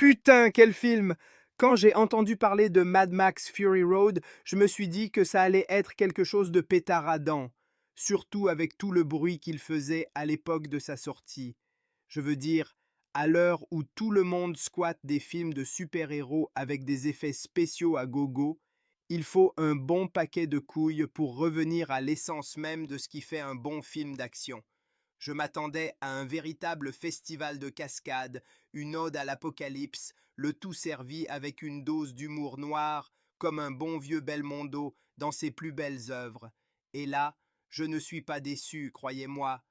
Putain, quel film! Quand j'ai entendu parler de Mad Max Fury Road, je me suis dit que ça allait être quelque chose de pétaradant, surtout avec tout le bruit qu'il faisait à l'époque de sa sortie. Je veux dire, à l'heure où tout le monde squatte des films de super-héros avec des effets spéciaux à gogo, il faut un bon paquet de couilles pour revenir à l'essence même de ce qui fait un bon film d'action. Je m'attendais à un véritable festival de cascades, une ode à l'apocalypse, le tout servi avec une dose d'humour noir, comme un bon vieux Belmondo dans ses plus belles œuvres. Et là, je ne suis pas déçu, croyez-moi.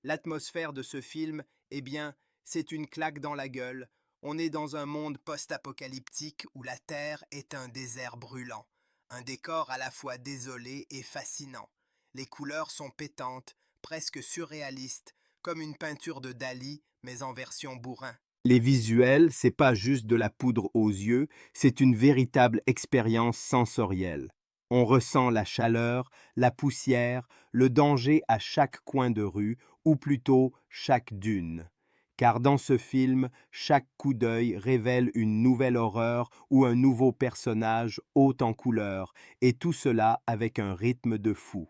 L'atmosphère de ce film, eh bien, c'est une claque dans la gueule. On est dans un monde post-apocalyptique où la Terre est un désert brûlant. Un décor à la fois désolé et fascinant. Les couleurs sont pétantes, presque surréaliste, comme une peinture de Dali, mais en version bourrin. Les visuels, c'est pas juste de la poudre aux yeux, c'est une véritable expérience sensorielle. On ressent la chaleur, la poussière, le danger à chaque coin de rue, ou plutôt chaque dune. Car dans ce film, chaque coup d'œil révèle une nouvelle horreur ou un nouveau personnage haut en couleur, et tout cela avec un rythme de fou.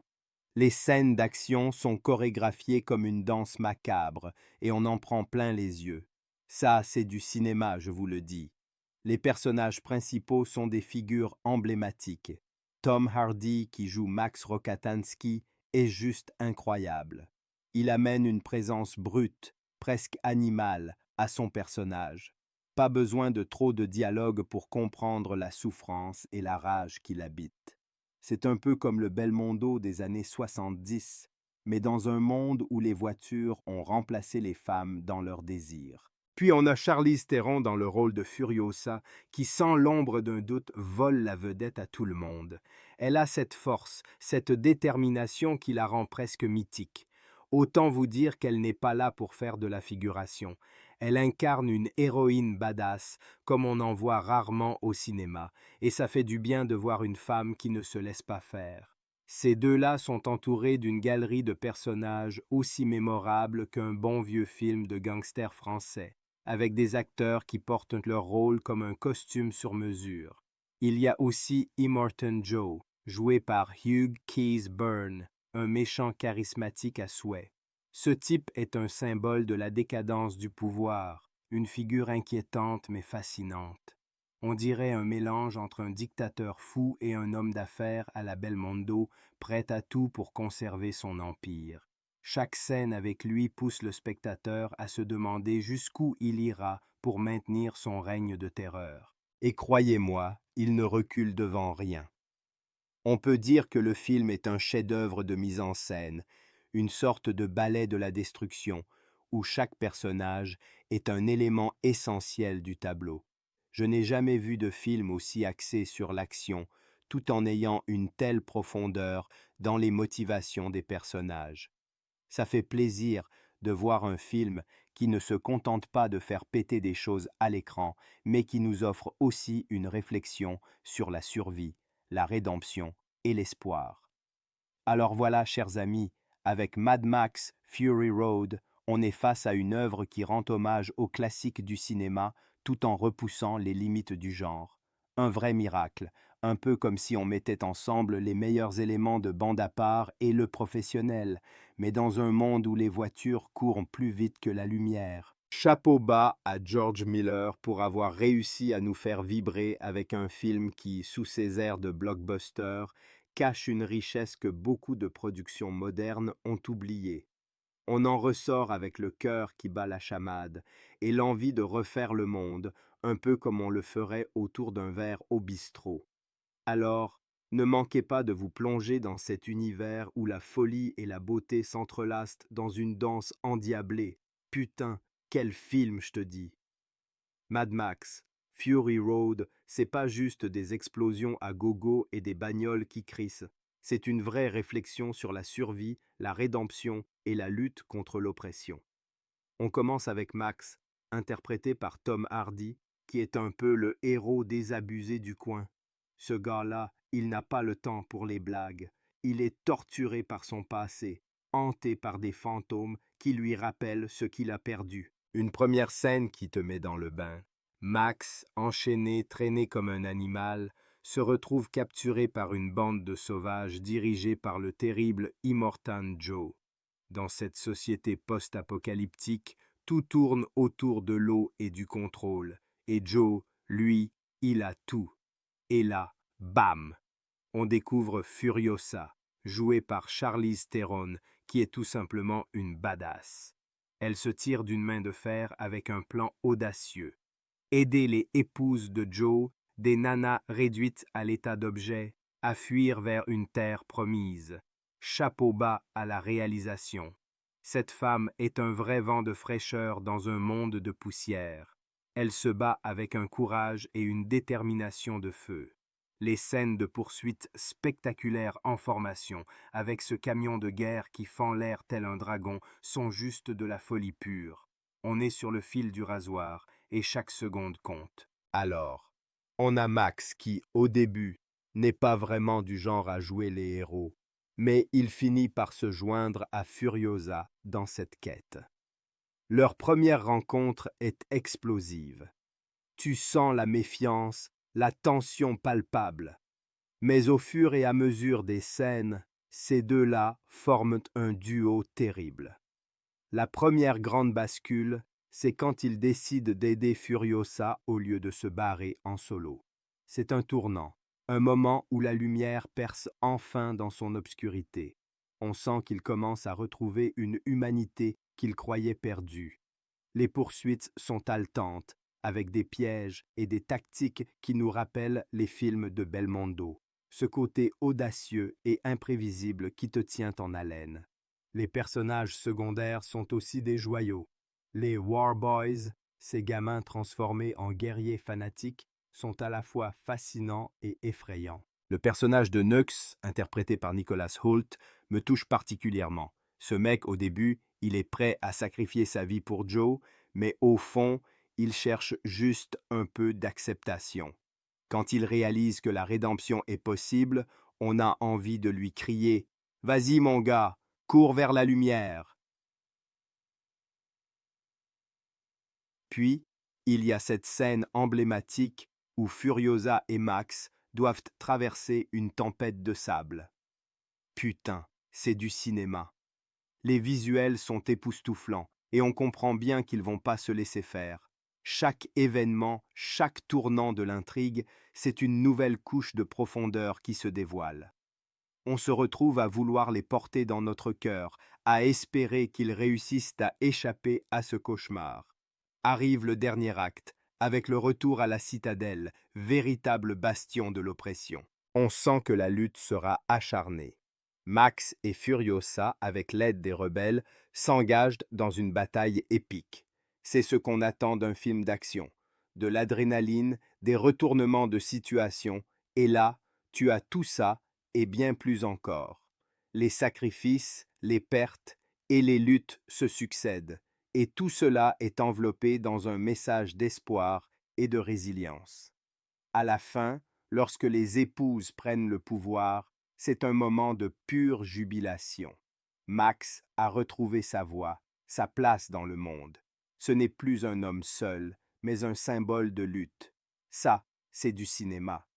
Les scènes d'action sont chorégraphiées comme une danse macabre, et on en prend plein les yeux. Ça, c'est du cinéma, je vous le dis. Les personnages principaux sont des figures emblématiques. Tom Hardy, qui joue Max Rokatansky, est juste incroyable. Il amène une présence brute, presque animale, à son personnage. Pas besoin de trop de dialogue pour comprendre la souffrance et la rage qui l'habitent. C'est un peu comme le Belmondo des années 70, mais dans un monde où les voitures ont remplacé les femmes dans leurs désirs. Puis on a Charlize Theron dans le rôle de Furiosa, qui sans l'ombre d'un doute vole la vedette à tout le monde. Elle a cette force, cette détermination qui la rend presque mythique. Autant vous dire qu'elle n'est pas là pour faire de la figuration. Elle incarne une héroïne badass, comme on en voit rarement au cinéma, et ça fait du bien de voir une femme qui ne se laisse pas faire. Ces deux-là sont entourés d'une galerie de personnages aussi mémorables qu'un bon vieux film de gangsters français, avec des acteurs qui portent leur rôle comme un costume sur mesure. Il y a aussi Immortan Joe, joué par Hugh Keys Byrne, un méchant charismatique à souhait. Ce type est un symbole de la décadence du pouvoir, une figure inquiétante mais fascinante. On dirait un mélange entre un dictateur fou et un homme d'affaires à la Belmondo, prêt à tout pour conserver son empire. Chaque scène avec lui pousse le spectateur à se demander jusqu'où il ira pour maintenir son règne de terreur. Et croyez-moi, il ne recule devant rien. On peut dire que le film est un chef-d'œuvre de mise en scène, une sorte de ballet de la destruction, où chaque personnage est un élément essentiel du tableau. Je n'ai jamais vu de film aussi axé sur l'action, tout en ayant une telle profondeur dans les motivations des personnages. Ça fait plaisir de voir un film qui ne se contente pas de faire péter des choses à l'écran, mais qui nous offre aussi une réflexion sur la survie, la rédemption et l'espoir. Alors voilà, chers amis, avec Mad Max Fury Road, on est face à une œuvre qui rend hommage aux classiques du cinéma tout en repoussant les limites du genre. Un vrai miracle, un peu comme si on mettait ensemble les meilleurs éléments de bande à part et le professionnel, mais dans un monde où les voitures courent plus vite que la lumière. Chapeau bas à George Miller pour avoir réussi à nous faire vibrer avec un film qui, sous ses airs de blockbuster, cache une richesse que beaucoup de productions modernes ont oubliée. On en ressort avec le cœur qui bat la chamade et l'envie de refaire le monde, un peu comme on le ferait autour d'un verre au bistrot. Alors, ne manquez pas de vous plonger dans cet univers où la folie et la beauté s'entrelacent dans une danse endiablée. Putain, quel film, je te dis! Mad Max, Fury Road, c'est pas juste des explosions à gogo et des bagnoles qui crissent. C'est une vraie réflexion sur la survie, la rédemption et la lutte contre l'oppression. On commence avec Max, interprété par Tom Hardy, qui est un peu le héros désabusé du coin. Ce gars-là, il n'a pas le temps pour les blagues. Il est torturé par son passé, hanté par des fantômes qui lui rappellent ce qu'il a perdu. Une première scène qui te met dans le bain. Max, enchaîné, traîné comme un animal, se retrouve capturé par une bande de sauvages dirigée par le terrible Immortan Joe. Dans cette société post-apocalyptique, tout tourne autour de l'eau et du contrôle, et Joe, lui, il a tout. Et là, bam! On découvre Furiosa, jouée par Charlize Theron, qui est tout simplement une badass. Elle se tire d'une main de fer avec un plan audacieux. Aider les épouses de Joe, des nanas réduites à l'état d'objet, à fuir vers une terre promise. Chapeau bas à la réalisation. Cette femme est un vrai vent de fraîcheur dans un monde de poussière. Elle se bat avec un courage et une détermination de feu. Les scènes de poursuite spectaculaires en formation, avec ce camion de guerre qui fend l'air tel un dragon, sont juste de la folie pure. On est sur le fil du rasoir, et chaque seconde compte. Alors, on a Max qui, au début, n'est pas vraiment du genre à jouer les héros, mais il finit par se joindre à Furiosa dans cette quête. Leur première rencontre est explosive. Tu sens la méfiance, la tension palpable. Mais au fur et à mesure des scènes, ces deux-là forment un duo terrible. La première grande bascule, c'est quand il décide d'aider Furiosa au lieu de se barrer en solo. C'est un tournant, un moment où la lumière perce enfin dans son obscurité. On sent qu'il commence à retrouver une humanité qu'il croyait perdue. Les poursuites sont haletantes, avec des pièges et des tactiques qui nous rappellent les films de Belmondo, ce côté audacieux et imprévisible qui te tient en haleine. Les personnages secondaires sont aussi des joyaux. Les War Boys, ces gamins transformés en guerriers fanatiques, sont à la fois fascinants et effrayants. Le personnage de Nux, interprété par Nicholas Hoult, me touche particulièrement. Ce mec, au début, il est prêt à sacrifier sa vie pour Joe, mais au fond, il cherche juste un peu d'acceptation. Quand il réalise que la rédemption est possible, on a envie de lui crier « Vas-y mon gars, cours vers la lumière !» Puis, il y a cette scène emblématique où Furiosa et Max doivent traverser une tempête de sable. Putain, c'est du cinéma. Les visuels sont époustouflants et on comprend bien qu'ils vont pas se laisser faire. Chaque événement, chaque tournant de l'intrigue, c'est une nouvelle couche de profondeur qui se dévoile. On se retrouve à vouloir les porter dans notre cœur, à espérer qu'ils réussissent à échapper à ce cauchemar. Arrive le dernier acte, avec le retour à la citadelle, véritable bastion de l'oppression. On sent que la lutte sera acharnée. Max et Furiosa, avec l'aide des rebelles, s'engagent dans une bataille épique. C'est ce qu'on attend d'un film d'action. De l'adrénaline, des retournements de situation, et là, tu as tout ça et bien plus encore. Les sacrifices, les pertes et les luttes se succèdent, et tout cela est enveloppé dans un message d'espoir et de résilience. À la fin, lorsque les épouses prennent le pouvoir, c'est un moment de pure jubilation. Max a retrouvé sa voix, sa place dans le monde. Ce n'est plus un homme seul, mais un symbole de lutte. Ça, c'est du cinéma.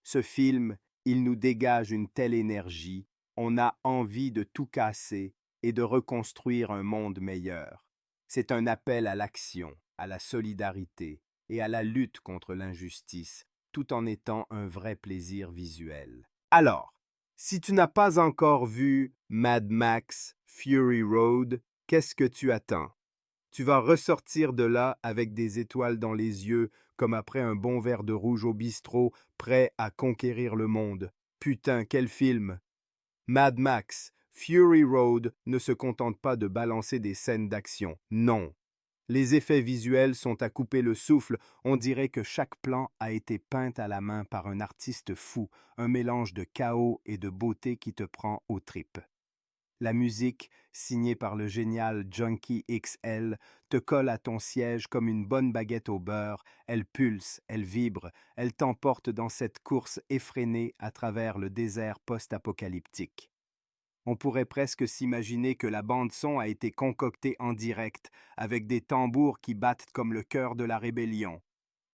Ce film, il nous dégage une telle énergie, on a envie de tout casser et de reconstruire un monde meilleur. C'est un appel à l'action, à la solidarité et à la lutte contre l'injustice, tout en étant un vrai plaisir visuel. Alors, si tu n'as pas encore vu Mad Max Fury Road, qu'est-ce que tu attends? Tu vas ressortir de là avec des étoiles dans les yeux, comme après un bon verre de rouge au bistrot, prêt à conquérir le monde. Putain, quel film! Mad Max Fury Road ne se contente pas de balancer des scènes d'action, non. Les effets visuels sont à couper le souffle, on dirait que chaque plan a été peint à la main par un artiste fou, un mélange de chaos et de beauté qui te prend aux tripes. La musique, signée par le génial Junkie XL, te colle à ton siège comme une bonne baguette au beurre, elle pulse, elle vibre, elle t'emporte dans cette course effrénée à travers le désert post-apocalyptique. On pourrait presque s'imaginer que la bande-son a été concoctée en direct, avec des tambours qui battent comme le cœur de la rébellion.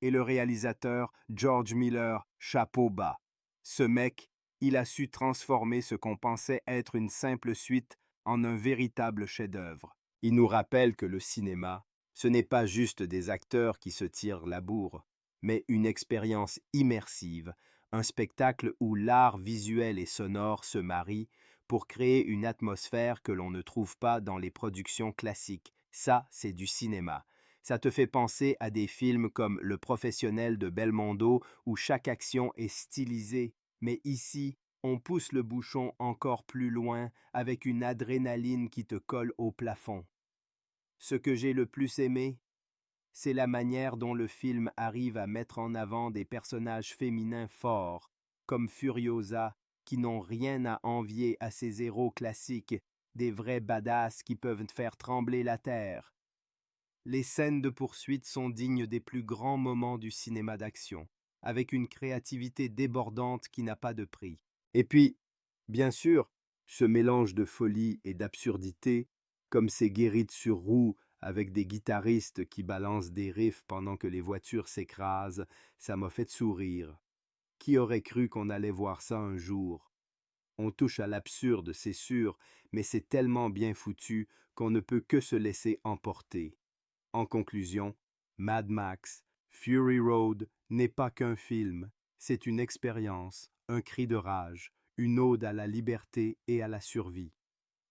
Et le réalisateur, George Miller, chapeau bas. Ce mec, il a su transformer ce qu'on pensait être une simple suite en un véritable chef-d'œuvre. Il nous rappelle que le cinéma, ce n'est pas juste des acteurs qui se tirent la bourre, mais une expérience immersive, un spectacle où l'art visuel et sonore se marient pour créer une atmosphère que l'on ne trouve pas dans les productions classiques. Ça, c'est du cinéma. Ça te fait penser à des films comme Le Professionnel de Belmondo où chaque action est stylisée. Mais ici, on pousse le bouchon encore plus loin avec une adrénaline qui te colle au plafond. Ce que j'ai le plus aimé, c'est la manière dont le film arrive à mettre en avant des personnages féminins forts, comme Furiosa, qui n'ont rien à envier à ces héros classiques, des vrais badass qui peuvent faire trembler la terre. Les scènes de poursuite sont dignes des plus grands moments du cinéma d'action, avec une créativité débordante qui n'a pas de prix. Et puis, bien sûr, ce mélange de folie et d'absurdité, comme ces guérites sur roues avec des guitaristes qui balancent des riffs pendant que les voitures s'écrasent, ça m'a fait sourire. Qui aurait cru qu'on allait voir ça un jour? On touche à l'absurde, c'est sûr, mais c'est tellement bien foutu qu'on ne peut que se laisser emporter. En conclusion, Mad Max, Fury Road n'est pas qu'un film, c'est une expérience, un cri de rage, une ode à la liberté et à la survie.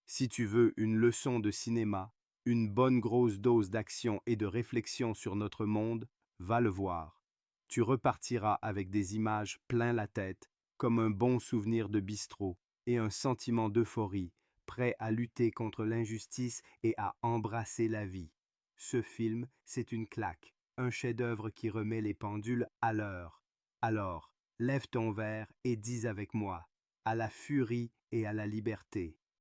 Si tu veux une leçon de cinéma, une bonne grosse dose d'action et de réflexion sur notre monde, va le voir. Tu repartiras avec des images plein la tête, comme un bon souvenir de bistrot et un sentiment d'euphorie, prêt à lutter contre l'injustice et à embrasser la vie. Ce film, c'est une claque, un chef-d'œuvre qui remet les pendules à l'heure. Alors, lève ton verre et dis avec moi, à la furie et à la liberté.